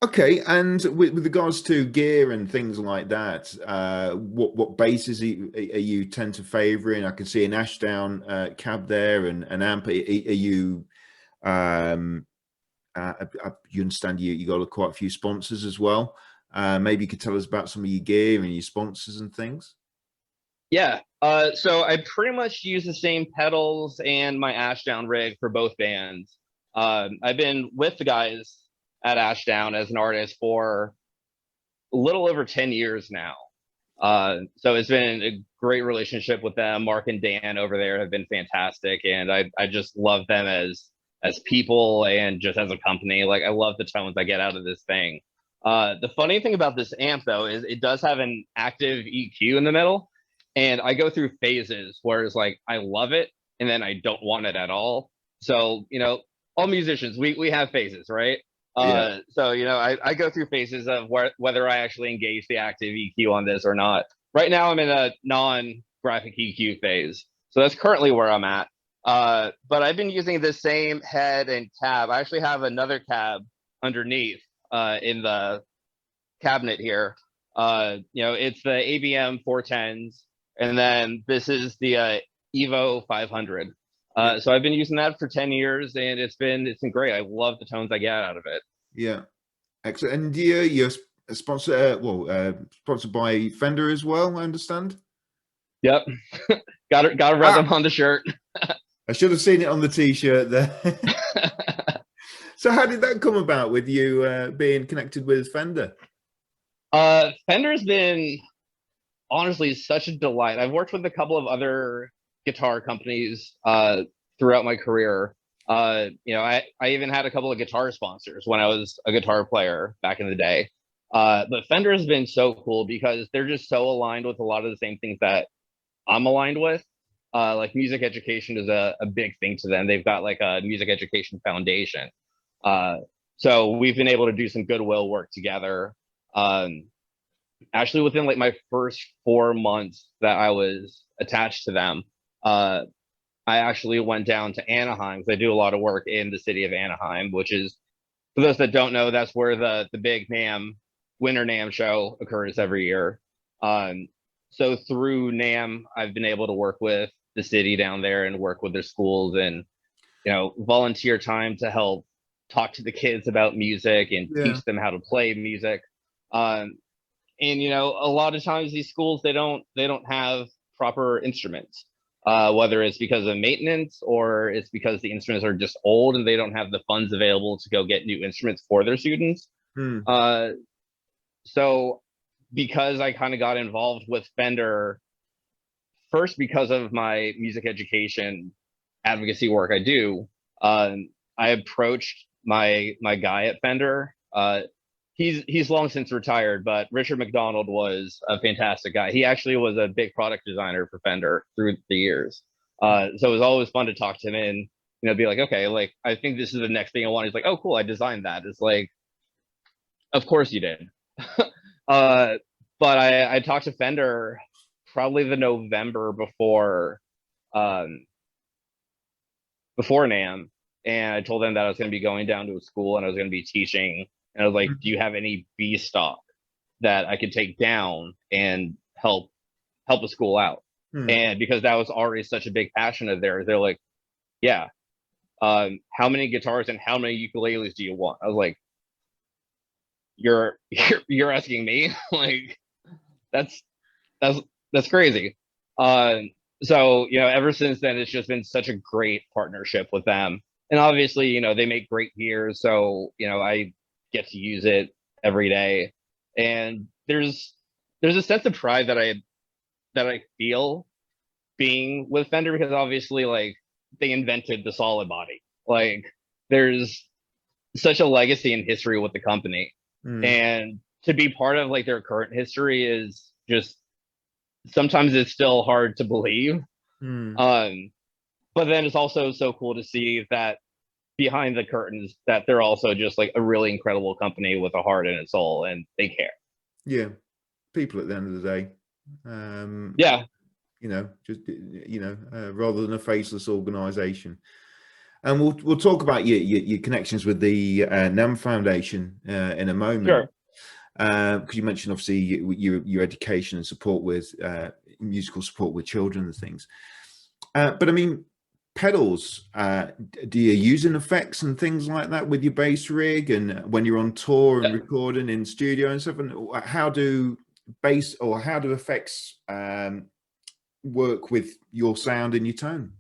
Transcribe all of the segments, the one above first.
Okay, and with regards to gear and things like that, what basses are you tend to favouring? I can see an Ashdown cab there and an amp. Are you you understand you got quite a few sponsors as well? Maybe you could tell us about some of your gear and your sponsors and things. Yeah. So I pretty much use the same pedals and my Ashdown rig for both bands. I've been with the guys at Ashdown as an artist for a little over 10 years now. So it's been a great relationship with them. Mark and Dan over there have been fantastic, and I just love them as people and just as a company. Like I love the tones I get out of this thing. The funny thing about this amp though is it does have an active EQ in the middle, and I go through phases where it's like I love it and then I don't want it at all. So all musicians we have phases, right? Yeah. So I go through phases of whether I actually engage the active EQ on this or not. Right now I'm in a non-graphic EQ phase, so that's currently where I'm at. But I've been using the same head and cab. I actually have another cab underneath in the cabinet here. It's the ABM 410s, and then this is the Evo 500. Yeah. So I've been using that for 10 years, and it's been great. I love the tones I get out of it. Yeah. Excellent. And you're a sponsor, sponsored by Fender as well, I understand. Yep, got to rep Ah, them on the shirt. I should have seen it on the t-shirt there. So how did that come about with you being connected with Fender? Fender's been honestly such a delight. I've worked with a couple of other guitar companies throughout my career. I even had a couple of guitar sponsors when I was a guitar player back in the day. But Fender has been so cool because they're just so aligned with a lot of the same things that I'm aligned with. Like music education is a big thing to them. They've got like a music education foundation. Uh, so we've been able to do some goodwill work together. Um, Actually, within like my first 4 months that I was attached to them, uh, I actually went down to Anaheim because I do a lot of work in the city of Anaheim, which is, for those that don't know, that's where the big NAM Winter NAM show occurs every year. Um, so through NAM, I've been able to work with the city down there and work with their schools and volunteer time to help talk to the kids about music and Yeah. teach them how to play music. Um, and a lot of times these schools they don't have proper instruments, whether it's because of maintenance or it's because the instruments are just old and they don't have the funds available to go get new instruments for their students. Hmm. Uh, so because I kind of got involved with Fender first because of my music education advocacy work I do, I approached my guy at Fender. He's long since retired, but Richard McDonald was a fantastic guy. He actually was a big product designer for Fender through the years. So it was always fun to talk to him and be like, okay, like I think this is the next thing I want. He's like, oh, cool, I designed that. It's like, of course you did. uh, but I talked to Fender probably the November um, before NAM, and I told them that I was going to be going down to a school and I was going to be teaching. And I was like, "Do you have any B stock that I could take down and help a school out?" Hmm. And because that was already such a big passion of theirs, they're like, "Yeah, how many guitars and how many ukuleles do you want?" I was like, "You're asking me? Like that's that's that's crazy." Uh, so ever since then, it's just been such a great partnership with them. And obviously, they make great gear, so I get to use it every day. And there's a sense of pride that I feel being with Fender because obviously, like they invented the solid body. Like there's such a legacy and history with the company, Hmm. and to be part of like their current history is just sometimes it's still hard to believe. Hmm. Um, but then it's also so cool to see that behind the curtains that they're also just like a really incredible company with a heart and a soul and they care. Yeah. People at the end of the day. Um, Yeah. just rather than a faceless organization. And we'll talk about your connections with the NAM Foundation in a moment. Sure. Because you mentioned obviously your education and support with musical support with children and things. But I mean, pedals, do you using effects and things like that with your bass rig, and when you're on tour and recording in studio and stuff? And how do effects work with your sound and your tone?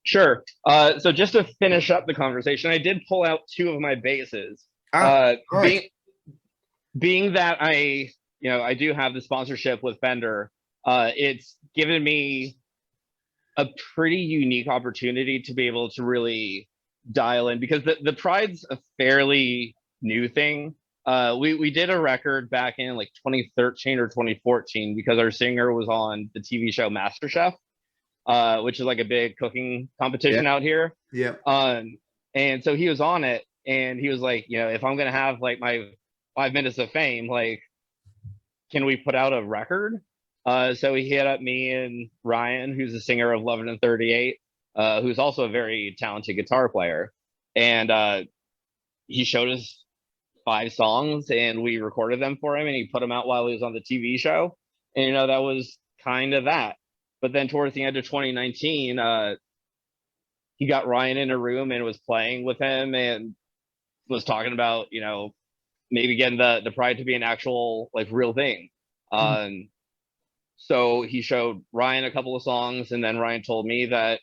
Sure. So just to finish up the conversation, I did pull out two of my basses. Right. Being that I do have the sponsorship with Fender, it's given me a pretty unique opportunity to be able to really dial in, because the Pride's a fairly new thing. We did a record back in like 2013 or 2014 because our singer was on the TV show MasterChef, which is like a big cooking competition out here. Yeah. And so he was on it, and he was like, if I'm gonna have like my 5 minutes of fame, like, can we put out a record? So he hit up me and Ryan, who's the singer of 11 and 38, who's also a very talented guitar player. And he showed us 5 songs, and we recorded them for him, and he put them out while he was on the TV show. And, that was kind of that. But then towards the end of 2019, he got Ryan in a room and was playing with him and was talking about, maybe getting the Pride to be an actual, like, real thing. So he showed Ryan a couple of songs, and then Ryan told me that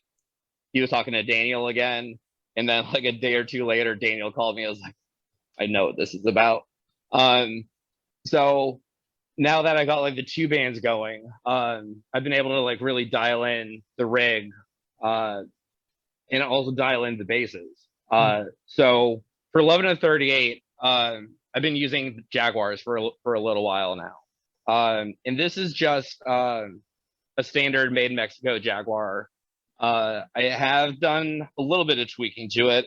he was talking to Daniel again. And then like a day or two later, Daniel called me. I was like, I know what this is about. So now that I got like the 2 bands going, I've been able to like really dial in the rig, and also dial in the basses. So for 11 and 38, I've been using Jaguars for a little while now. And this is just a standard made in Mexico Jaguar. I have done a little bit of tweaking to it.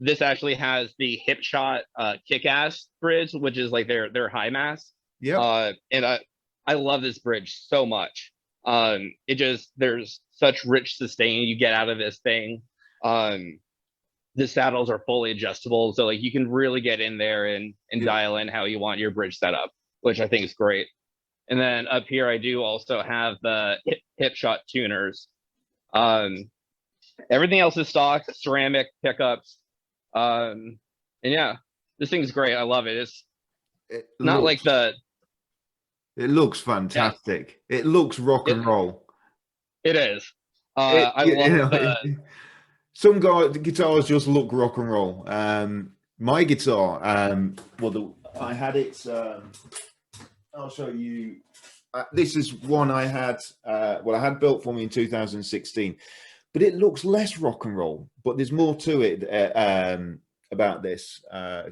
This actually has the hip shot kick-ass bridge, which is like their high mass. Yeah. And I love this bridge so much. There's such rich sustain you get out of this thing. The saddles are fully adjustable, so like you can really get in there and dial in how you want your bridge set up, which I think is great. And then up here, I do also have the hip shot tuners. Everything else is stock ceramic pickups. And yeah, this thing's great. I love it. It looks fantastic. Yeah. It looks rock and roll. It is. I love some guitars just look rock and roll. My guitar, I had it. I'll show you. This is one I had. I had built for me in 2016, but it looks less rock and roll. But there's more to it about this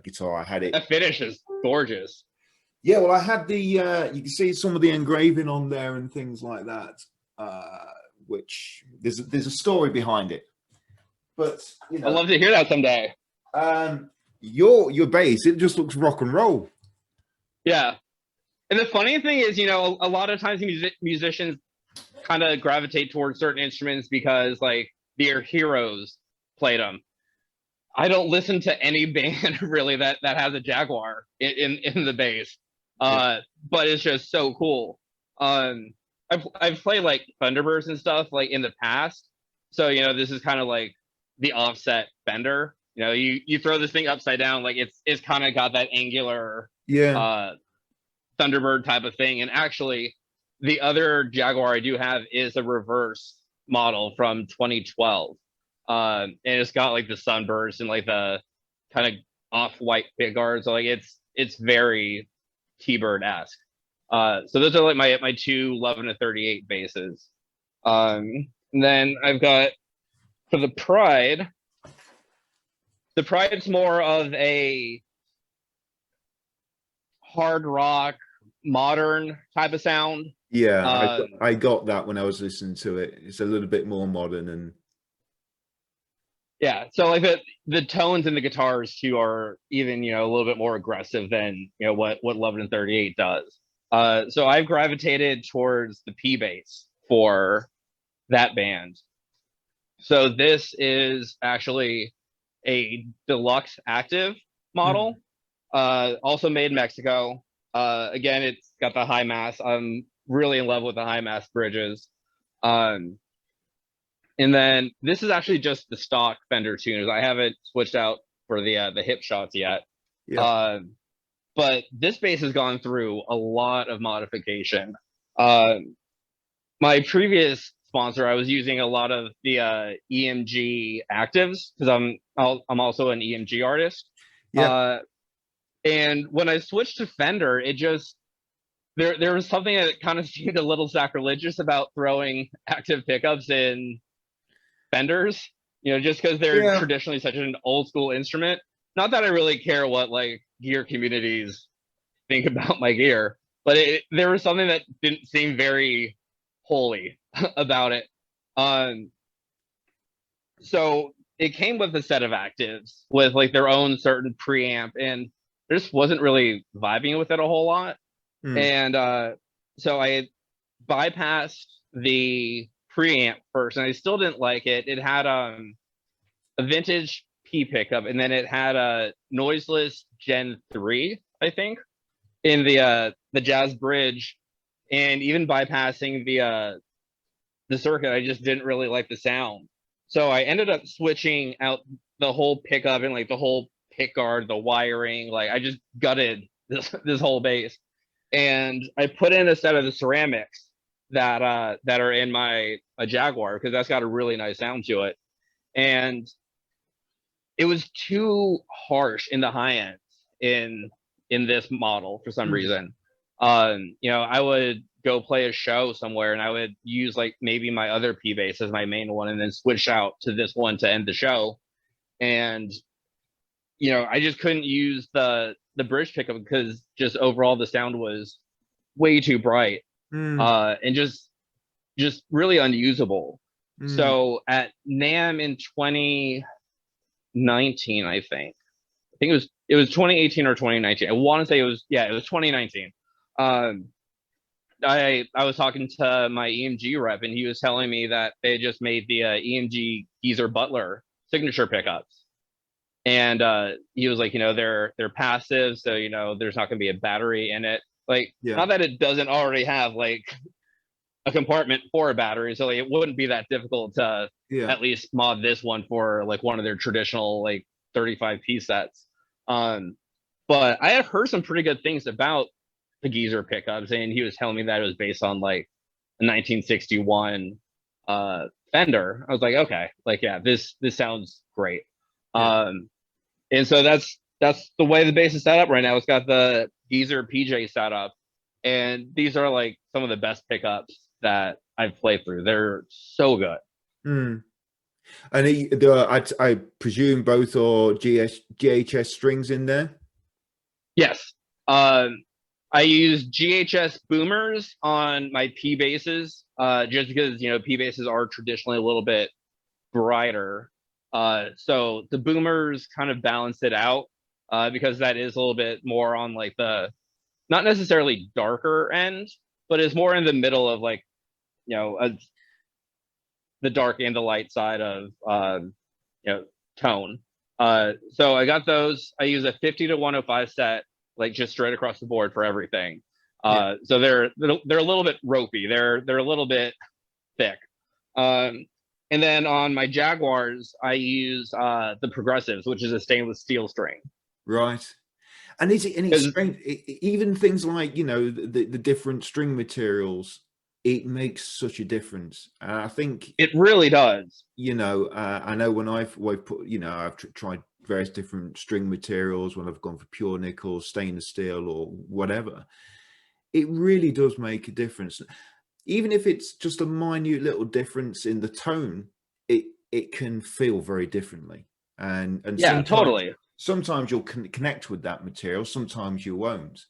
guitar. I had it. The finish is gorgeous. Yeah, well, I had the. You can see some of the engraving on there and things like that. Which there's a story behind it. But I'd love to hear that someday. Your bass, it just looks rock and roll. Yeah. And the funny thing is, a lot of times musicians kind of gravitate towards certain instruments because like their heroes played them. I don't listen to any band really that has a Jaguar in the bass. But it's just so cool. I've played like Thunderbirds and stuff like in the past. So, this is kind of like the offset Fender. You throw this thing upside down, like it's kind of got that angular Thunderbird type of thing. And actually, the other Jaguar I do have is a reverse model from 2012. And it's got like the sunburst and like the kind of off-white pick guards. So like it's very T-Bird-esque. So those are like my 2 11 to 38 basses. And then I've got for the Pride. The Pride's more of a hard rock, modern type of sound. Yeah, I got that when I was listening to it. It's a little bit more modern and yeah. So like the tones in the guitars too are even a little bit more aggressive than what 11 and 38 does. So I've gravitated towards the P bass for that band. So this is actually a deluxe active Mm. model, also made in Mexico. Again, it's got the high mass. I'm really in love with the high mass bridges. Um, and then this is actually just the stock Fender tuners. I haven't switched out for the hip shots yet. Yeah. Um, but this bass has gone through a lot of modification. Uh, my previous sponsor, I was using a lot of the EMG actives because I'm also an EMG artist. Yeah. Uh, and when I switched to Fender, it just there was something that kind of seemed a little sacrilegious about throwing active pickups in Fenders. Just because they're Yeah. traditionally such an old school instrument. Not that I really care what like gear communities think about my gear, but there was something that didn't seem very holy about it. Um, so it came with a set of actives with like their own certain preamp, and I just wasn't really vibing with it a whole lot. Mm. And so I bypassed the preamp first, and I still didn't like it. It had a vintage P pickup, and then it had a noiseless Gen 3, I think, in the Jazz Bridge, and even bypassing the circuit, I just didn't really like the sound. So I ended up switching out the whole pickup and like the whole pick guard, the wiring. Like I just gutted this whole bass, and I put in a set of the ceramics that are in my a Jaguar because that's got a really nice sound to it. And it was too harsh in the high ends in this model for some Mm. reason. I would go play a show somewhere and I would use like maybe my other P bass as my main one and then switch out to this one to end the show. And I just couldn't use the bridge pickup because just overall the sound was way too bright, Mm. and just really unusable. Mm. So at NAM in 2019, I think it was 2018 or 2019. I want to say it was 2019. Um, I was talking to my EMG rep, and he was telling me that they just made the EMG Geezer Butler signature pickups, and he was like, they're passive, so there's not going to be a battery in it. Like, Yeah. not that it doesn't already have like a compartment for a battery, so like it wouldn't be that difficult to Yeah. at least mod this one for like one of their traditional like 35 piece sets. Um, but I had heard some pretty good things about the Geezer pickups, and he was telling me that it was based on like a 1961 Fender. I was like, okay, like yeah, this sounds great. Yeah. And so that's the way the bass is set up right now. It's got the Geezer PJ setup, and these are like some of the best pickups that I've played through. They're so good. Mm. And I presume both are GHS strings in there. Yes. I use GHS boomers on my P basses, just because P basses are traditionally a little bit brighter. So the boomers kind of balance it out, because that is a little bit more on like the not necessarily darker end, but it's more in the middle of like you know a, the dark and the light side of tone. So I got those. I use a 50 to 105 set, like just straight across the board for everything. Yeah. So they're a little bit ropey. They're a little bit thick. And then on my Jaguars, I use the Progressives, which is a stainless steel string. Right. And it's strange, even things like the different string materials, it makes such a difference. I think it really does. I know when I've put I've tried various different string materials when I've gone for pure nickel, stainless steel, or whatever. It really does make a difference, even if it's just a minute little difference in the tone. It can feel very differently, and Yeah, totally. sometimes you'll connect with that material, sometimes you won't.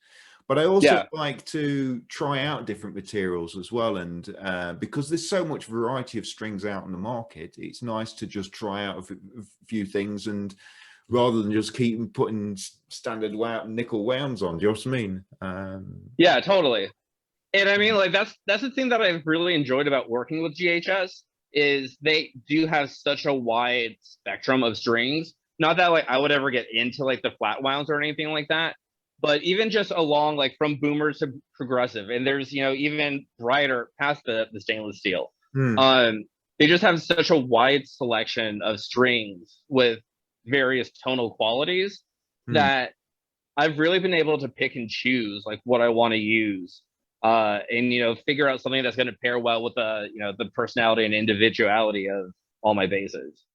But I also Yeah. like to try out different materials as well, and because there's so much variety of strings out in the market, it's nice to just try out a few things, and rather than just keep putting standard nickel wounds on. Do you know what I mean? Yeah, totally. And I mean, like that's the thing that I've really enjoyed about working with GHS. is they do have such a wide spectrum of strings. Not that like I would ever get into like the flat wounds or anything like that, but even just along like from boomers to progressive, and there's even brighter past the stainless steel. Hmm. They just have such a wide selection of strings with various tonal qualities that I've really been able to pick and choose like what I want to use, and figure out something that's going to pair well with the the personality and individuality of all my basses.